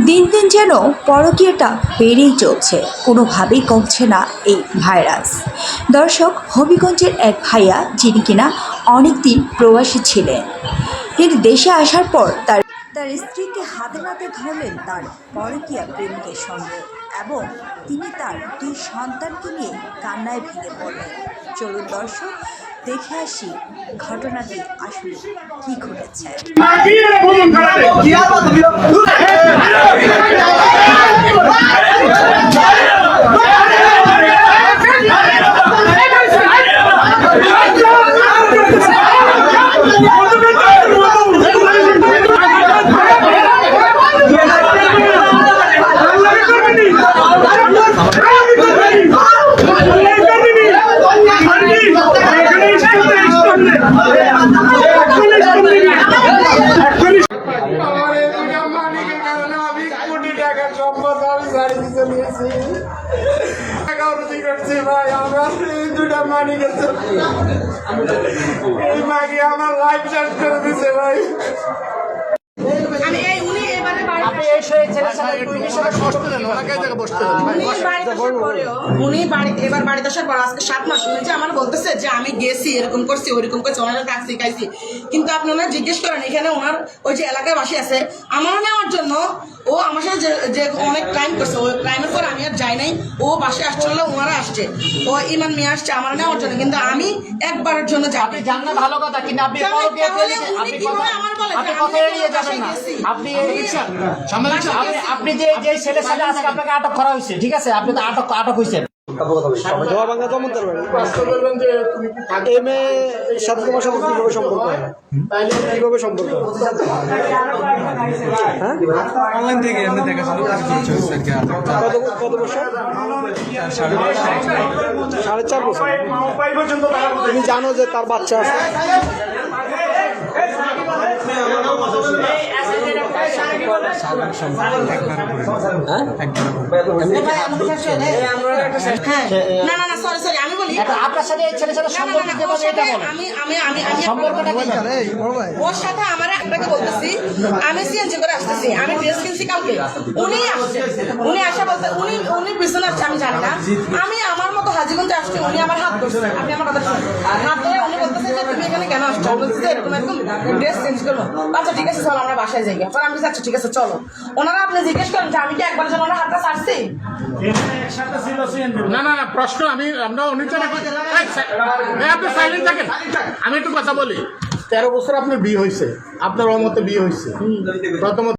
দিন দিন যেন পরকীয়টা বেড়েই চলছে, কোনোভাবেই কমছে না এই ভাইরাস। দর্শক, হবিগঞ্জের এক ভাইয়া যিনি কিনা অনেকদিন প্রবাসী ছিলেন, কিন্তু দেশে আসার পর তার স্ত্রীকে হাতে নাতে ধরলেন তার পরকীয়া প্রেমিকের সঙ্গে, এবং তিনি তার 2 সন্তানকে নিয়ে কান্নায় ভেঙে পড়লেন। চলুন দর্শক, দেখে আসি ঘটনাটি আসলে কি ঘটেছে। আমার লাইফ চেঞ্জ করে দিছে ভাই। এবার বাড়িতে আসার পর আজকে 7 মাস হয়েছে আমার বলতেছে যে আমি গেছি, এরকম করছি, ওইরকম করছি, ওনারা কাছে খাইছি। কিন্তু আপনি ওনার জিজ্ঞেস করেন, এখানে ওনার ওই যে এলাকায় বাসী আছে আমার নেওয়ার জন্য, ও আমার সাথে যে অনেক ক্রাইম করছে, ওই ক্রাইমের পর আমি আর যাই নাই। ও বাসে আসছে, ওনারা আসছে, ও ইমান মেয়ে আসছে আমার নেওয়ার জন্য, কিন্তু আমি একবারের জন্য যাবি জানলে ভালো কথা, কিন্তু আপনি আপনি যে ছেলের সাথে আজকে আপনাকে আটক করা হয়েছে, ঠিক আছে, আপনি তো আটক হয়েছেন। অনলাইন থেকে এমনি দেখা ছিল কত বছর? 4.5 বছর। তুমি জানো যে তার বাচ্চা আছে? আপনার সাথে ছেলের সাথে সম্পর্ক ওর সাথে আমার আপনাকে বলতেছি, আমি সিএনজি করে আসতেছি, আমি ড্রেস কিনছি কালকে, উনি আসছে, উনি আসা বলতে উনি পিছনে আসছে, আমি জানি না, আমি আমার মতো হাজিগঞ্জে আসছি, উনি আমার হাত ধরছে, আপনি আমার কথা শুনুন, হাত ধরে উনি বলতেছে যে তুমি এখানে কেন আসছো, বলছি যে এরকম এরকম ড্রেস চেঞ্জ করবো। আচ্ছা ঠিক আছে চলো আমরা বাসায় যাই, পর আমি যাচ্ছি, ঠিক আছে চলো। ওনারা আপনি জিজ্ঞেস করেন যে আমি কি একবার যেন ওনার হাতটা ছাড়ছি? না না না, প্রশ্ন আমরা আপনি সাইলেন্ট থাকেন, আমি একটু কথা বলি। 13 বছর আপনার বিয়ে হয়েছে, আপনার অমতে বিয়ে হয়েছে, প্রথমত